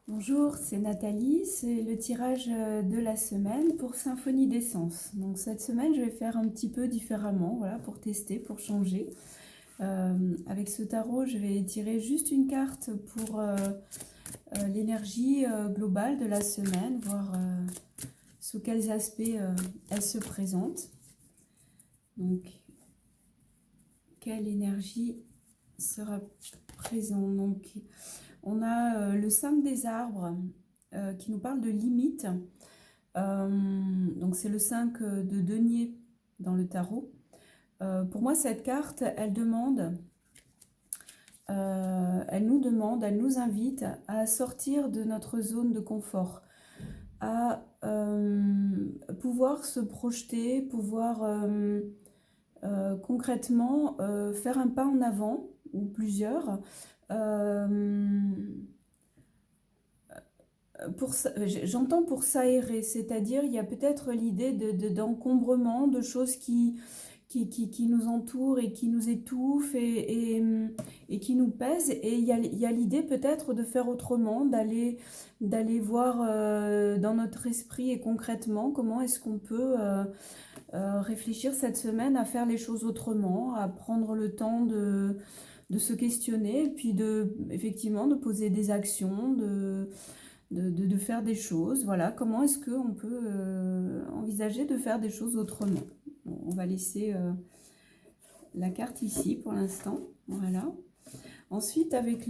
Bonjour, c'est Nathalie, c'est le tirage de la semaine pour Symphonie d'Essence. Donc cette semaine, je vais faire un petit peu différemment, voilà, pour tester, pour changer. Avec ce tarot, je vais tirer juste une carte pour l'énergie globale de la semaine, voir sous quels aspects elle se présente. Donc, quelle énergie sera présente? Donc, on a le 5 des arbres qui nous parle de limite. Donc c'est le 5 de denier dans le tarot. Pour moi, cette carte, elle nous invite à sortir de notre zone de confort, à pouvoir se projeter, pouvoir concrètement faire un pas en avant, ou plusieurs, j'entends pour s'aérer, c'est-à-dire il y a peut-être l'idée d'encombrement, de choses qui nous entourent et qui nous étouffent et qui nous pèsent. Et il y a l'idée peut-être de faire autrement, d'aller voir dans notre esprit et concrètement comment est-ce qu'on peut réfléchir cette semaine à faire les choses autrement, à prendre le temps de se questionner et puis effectivement de poser des actions, de faire des choses. Voilà, comment est-ce qu'on peut envisager de faire des choses autrement. Bon, on va laisser la carte ici pour l'instant. Voilà. Ensuite, avec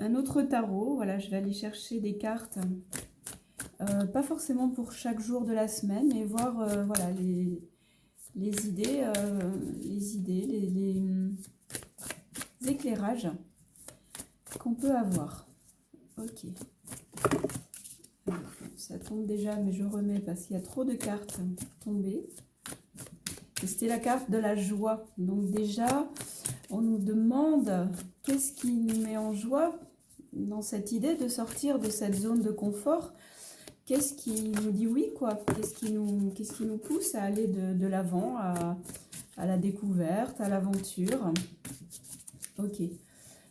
un autre tarot, voilà, je vais aller chercher des cartes, pas forcément pour chaque jour de la semaine, mais voir voilà, les idées, les éclairages qu'on peut avoir. Ok. Ça tombe déjà, mais je remets parce qu'il y a trop de cartes tombées. C'était la carte de la joie. Donc déjà, on nous demande qu'est-ce qui nous met en joie dans cette idée de sortir de cette zone de confort. Qu'est-ce qui nous dit oui, quoi? Qu'est-ce qui nous pousse à aller de l'avant, à la découverte, à l'aventure? Ok.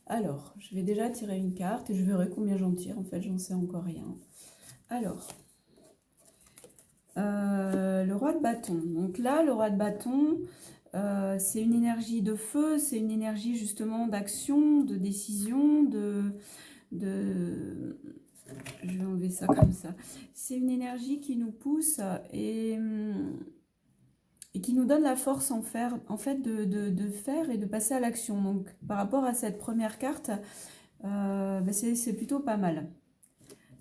Alors, je vais déjà tirer une carte et je verrai combien j'en tire. En fait, j'en sais encore rien. Alors, le roi de bâton. Donc là, le roi de bâton, c'est une énergie de feu, c'est une énergie justement d'action, de décision, je vais enlever ça comme ça. C'est une énergie qui nous pousse et qui nous donne la force en fait de faire et de passer à l'action. Donc par rapport à cette première carte, c'est plutôt pas mal.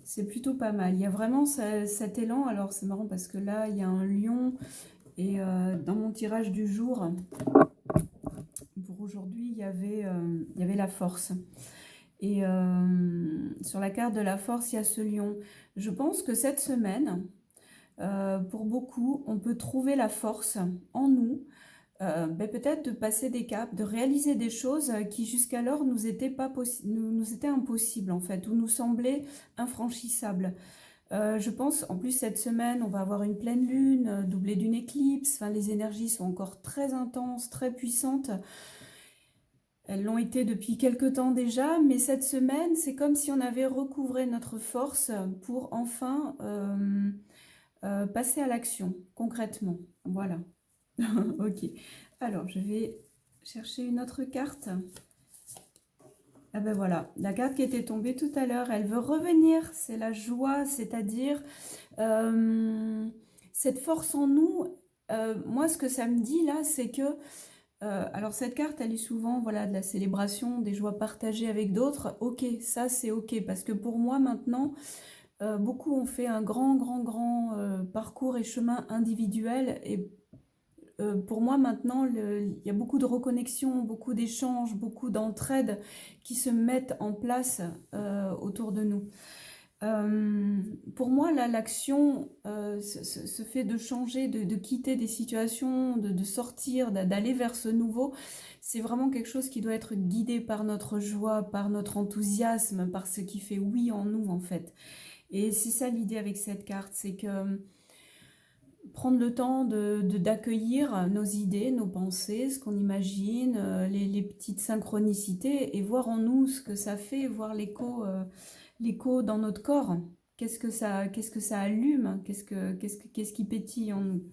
C'est plutôt pas mal. Il y a vraiment cet élan. Alors c'est marrant parce que là, il y a un lion. Et dans mon tirage du jour, pour aujourd'hui, il y avait la force. Et sur la carte de la force, il y a ce lion. Je pense que cette semaine, pour beaucoup, on peut trouver la force en nous, peut-être de passer des caps, de réaliser des choses qui jusqu'alors nous étaient impossibles en fait, ou nous semblaient infranchissables. Je pense, en plus cette semaine, on va avoir une pleine lune, doublée d'une éclipse. Enfin, les énergies sont encore très intenses, très puissantes. Elles l'ont été depuis quelque temps déjà, mais cette semaine, c'est comme si on avait recouvré notre force pour enfin passer à l'action, concrètement. Voilà. Ok. Alors, je vais chercher une autre carte. Ah ben voilà, la carte qui était tombée tout à l'heure, elle veut revenir, c'est la joie, c'est-à-dire cette force en nous. Moi, ce que ça me dit là, c'est que, alors cette carte, elle est souvent voilà, de la célébration, des joies partagées avec d'autres. Ok, ça c'est ok, parce que pour moi maintenant, beaucoup ont fait un grand parcours et chemin individuel et pour moi maintenant, il y a beaucoup de reconnexion, beaucoup d'échanges, beaucoup d'entraide qui se mettent en place autour de nous. Pour moi, là, l'action, ce fait de changer, de quitter des situations, de sortir, d'aller vers ce nouveau, c'est vraiment quelque chose qui doit être guidé par notre joie, par notre enthousiasme, par ce qui fait oui en nous, en fait. Et c'est ça l'idée avec cette carte, c'est que prendre le temps d'accueillir nos idées, nos pensées, ce qu'on imagine, les petites synchronicités et voir en nous ce que ça fait, voir l'écho dans notre corps. Qu'est-ce que ça allume? Qu'est-ce qui pétille en nous?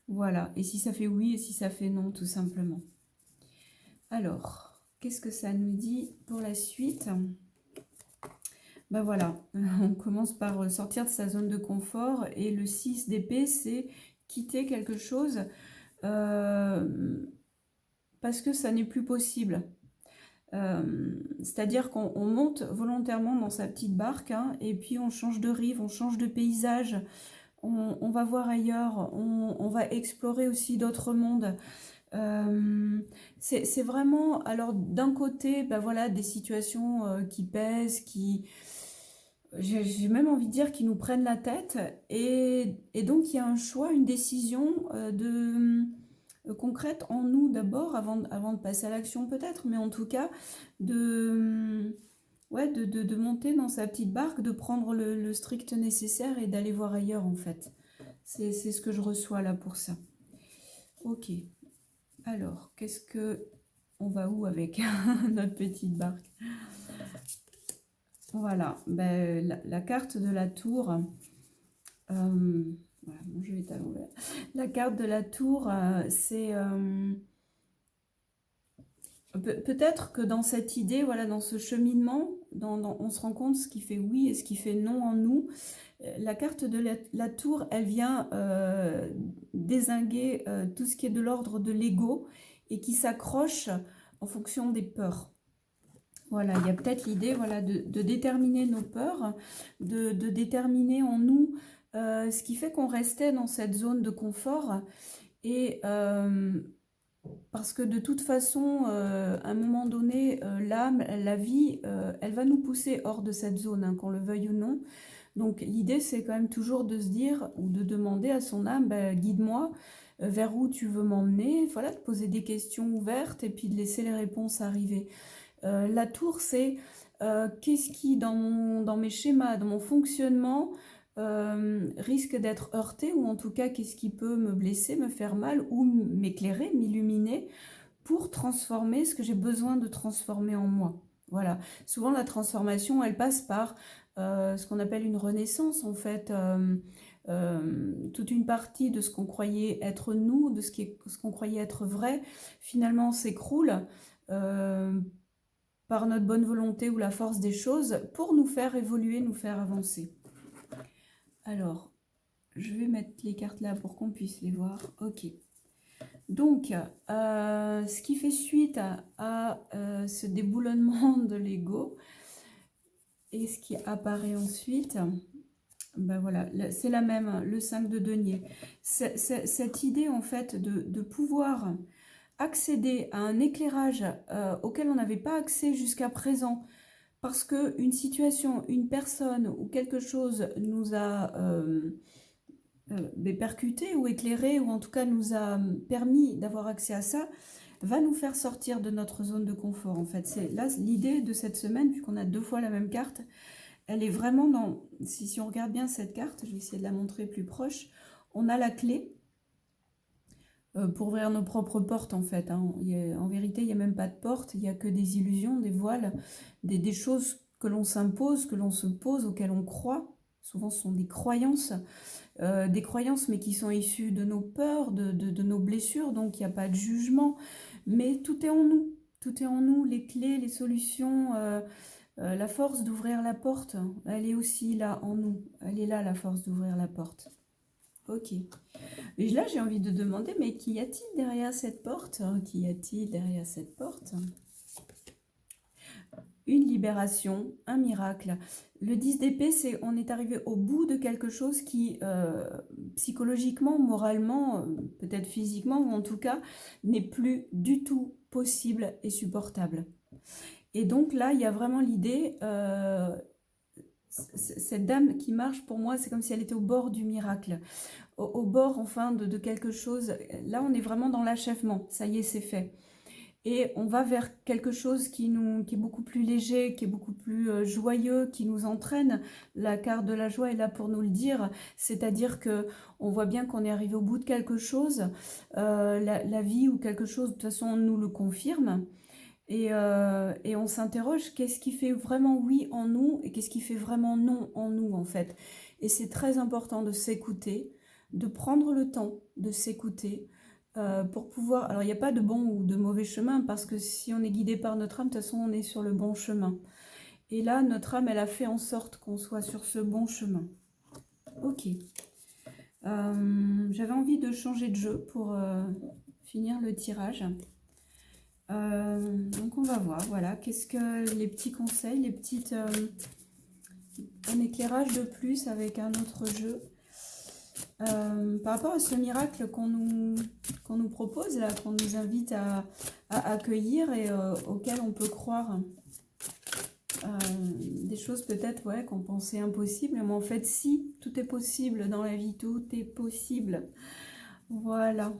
Voilà. Et si ça fait oui et si ça fait non, tout simplement. Alors, qu'est-ce que ça nous dit pour la suite? Ben voilà, on commence par sortir de sa zone de confort et le 6 d'épée, c'est quitter quelque chose parce que ça n'est plus possible. C'est-à-dire qu'on monte volontairement dans sa petite barque hein, et puis on change de rive, on change de paysage, on va voir ailleurs, on va explorer aussi d'autres mondes. C'est vraiment, alors d'un côté, ben voilà, des situations qui pèsent, j'ai même envie de dire qui nous prennent la tête, et donc il y a un choix, une décision concrète en nous d'abord, avant de passer à l'action peut-être, mais en tout cas, ouais, de monter dans sa petite barque, de prendre le strict nécessaire et d'aller voir ailleurs en fait. C'est ce que je reçois là pour ça. Ok. Alors, on va où avec notre petite barque? Voilà, ben, la carte de la tour. Voilà, bon, je vais à l'envers. La carte de la tour, c'est peut-être que dans cette idée, voilà, dans ce cheminement, on se rend compte ce qui fait oui et ce qui fait non en nous. La carte de la tour, elle vient dézinguer tout ce qui est de l'ordre de l'ego et qui s'accroche en fonction des peurs. Voilà, il y a peut-être l'idée voilà, de déterminer nos peurs, de déterminer en nous ce qui fait qu'on restait dans cette zone de confort. Et parce que de toute façon, à un moment donné, l'âme, la vie, elle va nous pousser hors de cette zone, hein, qu'on le veuille ou non. Donc l'idée, c'est quand même toujours de se dire ou de demander à son âme, guide-moi vers où tu veux m'emmener. Voilà, de poser des questions ouvertes et puis de laisser les réponses arriver. La tour, c'est qu'est-ce qui, dans mes schémas, dans mon fonctionnement, risque d'être heurté, ou en tout cas, qu'est-ce qui peut me blesser, me faire mal, ou m'éclairer, m'illuminer, pour transformer ce que j'ai besoin de transformer en moi. Voilà. Souvent, la transformation, elle passe par ce qu'on appelle une renaissance, en fait. Toute une partie de ce qu'on croyait être nous, de ce qu'on croyait être vrai, finalement s'écroule par notre bonne volonté ou la force des choses pour nous faire évoluer, nous faire avancer. Alors, je vais mettre les cartes là pour qu'on puisse les voir. Ok. Donc, ce qui fait suite à ce déboulonnement de l'ego et ce qui apparaît ensuite, ben voilà, c'est la même, le 5 de denier. Cette idée en fait de pouvoir accéder à un éclairage auquel on n'avait pas accès jusqu'à présent, parce qu'une situation, une personne ou quelque chose nous a percuté ou éclairé, ou en tout cas nous a permis d'avoir accès à ça, va nous faire sortir de notre zone de confort. En fait, c'est là l'idée de cette semaine, vu qu'on a 2 fois la même carte, elle est vraiment dans, si on regarde bien cette carte, je vais essayer de la montrer plus proche, on a la clé pour ouvrir nos propres portes en fait. Hein. En vérité, il n'y a même pas de porte, il n'y a que des illusions, des voiles, des choses que l'on s'impose, que l'on se pose, auxquelles on croit. Souvent, ce sont des croyances mais qui sont issues de nos peurs, de nos blessures, donc il n'y a pas de jugement. Mais tout est en nous, tout est en nous, les clés, les solutions, la force d'ouvrir la porte, elle est aussi là en nous. Elle est là, la force d'ouvrir la porte. Ok. Et là, j'ai envie de demander, mais qu'y a-t-il derrière cette porte? Qu'y a-t-il derrière cette porte? Une libération, un miracle. Le 10 d'épée, c'est on est arrivé au bout de quelque chose qui, psychologiquement, moralement, peut-être physiquement, ou en tout cas, n'est plus du tout possible et supportable. Et donc là, il y a vraiment l'idée, cette dame qui marche, pour moi, c'est comme si elle était au bord du miracle, au bord, enfin, de quelque chose. Là, on est vraiment dans l'achèvement. Ça y est, c'est fait. et on va vers quelque chose qui est beaucoup plus léger, qui est beaucoup plus joyeux, qui nous entraîne. La carte de la joie est là pour nous le dire, c'est-à-dire que on voit bien qu'on est arrivé au bout de quelque chose, la vie ou quelque chose, de toute façon, nous le confirme. Et on s'interroge, qu'est-ce qui fait vraiment oui en nous et qu'est-ce qui fait vraiment non en nous, en fait. Et c'est très important de s'écouter, de prendre le temps de s'écouter pour pouvoir... Alors, il n'y a pas de bon ou de mauvais chemin parce que si on est guidé par notre âme, de toute façon, on est sur le bon chemin. Et là, notre âme, elle a fait en sorte qu'on soit sur ce bon chemin. Ok. J'avais envie de changer de jeu pour finir le tirage. Donc on va voir, voilà, qu'est-ce que les petits conseils, les petites... un éclairage de plus avec un autre jeu. Par rapport à ce miracle qu'on nous propose, là, qu'on nous invite à accueillir et auquel on peut croire. Des choses peut-être ouais, qu'on pensait impossibles, mais en fait si, tout est possible dans la vie, tout est possible. Voilà.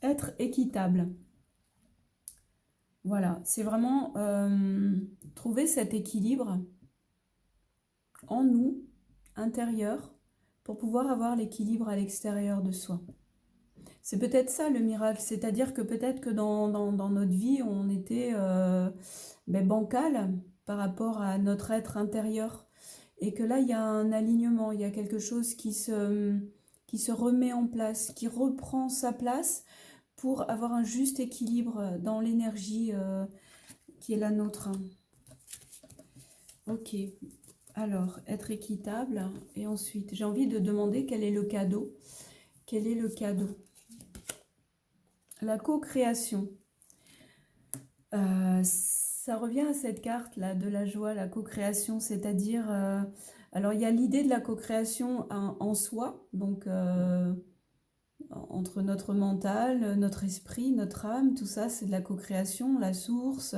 Être équitable. Voilà, c'est vraiment trouver cet équilibre en nous, intérieur, pour pouvoir avoir l'équilibre à l'extérieur de soi. C'est peut-être ça le miracle, c'est-à-dire que peut-être que dans notre vie, on était bancal par rapport à notre être intérieur, et que là, il y a un alignement, il y a quelque chose qui se remet en place, qui reprend sa place, pour avoir un juste équilibre dans l'énergie qui est la nôtre. Ok, alors, être équitable. Et ensuite, j'ai envie de demander quel est le cadeau. Quel est le cadeau? La co-création. Ça revient à cette carte-là de la joie, la co-création, c'est-à-dire... alors, il y a l'idée de la co-création en soi, donc... entre notre mental, notre esprit, notre âme, tout ça, c'est de la co-création, la source,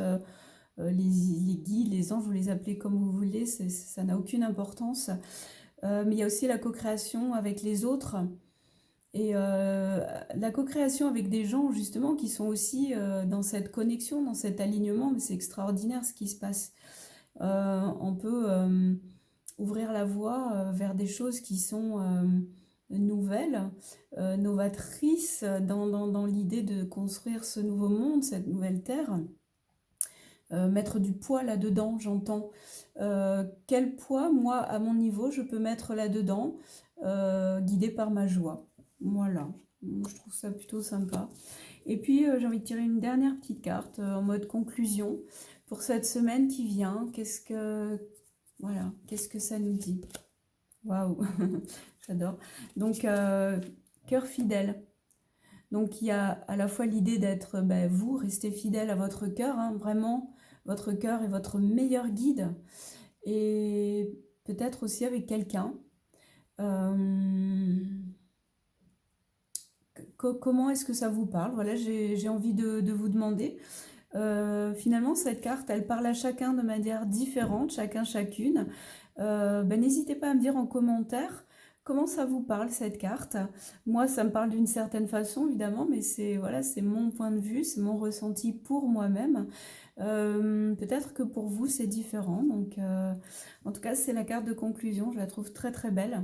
les guides, les anges, vous les appelez comme vous voulez, ça n'a aucune importance. Mais il y a aussi la co-création avec les autres et la co-création avec des gens justement qui sont aussi dans cette connexion, dans cet alignement. Mais c'est extraordinaire ce qui se passe. On peut ouvrir la voie vers des choses qui sont nouvelles, novatrices dans l'idée de construire ce nouveau monde, cette nouvelle terre. Mettre du poids là-dedans, j'entends. Quel poids, moi, à mon niveau, je peux mettre là-dedans, guidé par ma joie. Voilà, je trouve ça plutôt sympa. Et puis, j'ai envie de tirer une dernière petite carte en mode conclusion pour cette semaine qui vient. Voilà, qu'est-ce que ça nous dit? Waouh, j'adore. Donc, cœur fidèle. Donc, il y a à la fois l'idée d'être, vous, restez fidèle à votre cœur, hein, vraiment, votre cœur est votre meilleur guide. Et peut-être aussi avec quelqu'un. Comment est-ce que ça vous parle? Voilà, j'ai envie de vous demander. Finalement, cette carte, elle parle à chacun de manière différente, chacun, chacune. N'hésitez pas à me dire en commentaire comment ça vous parle, cette carte. Moi, ça me parle d'une certaine façon, évidemment, mais voilà, c'est mon point de vue, c'est mon ressenti pour moi-même. Peut-être que pour vous, c'est différent. Donc, en tout cas, c'est la carte de conclusion. Je la trouve très, très belle.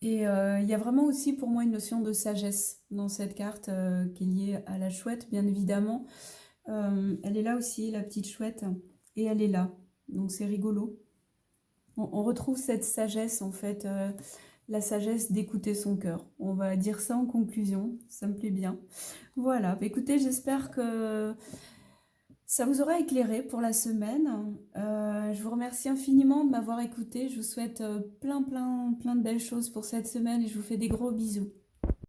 Et il y a vraiment aussi pour moi une notion de sagesse dans cette carte qui est liée à la chouette, bien évidemment. Elle est là aussi, la petite chouette, et elle est là. Donc c'est rigolo. On retrouve cette sagesse, en fait, la sagesse d'écouter son cœur. On va dire ça en conclusion, ça me plaît bien. Voilà, écoutez, j'espère que ça vous aura éclairé pour la semaine. Je vous remercie infiniment de m'avoir écouté. Je vous souhaite plein de belles choses pour cette semaine et je vous fais des gros bisous.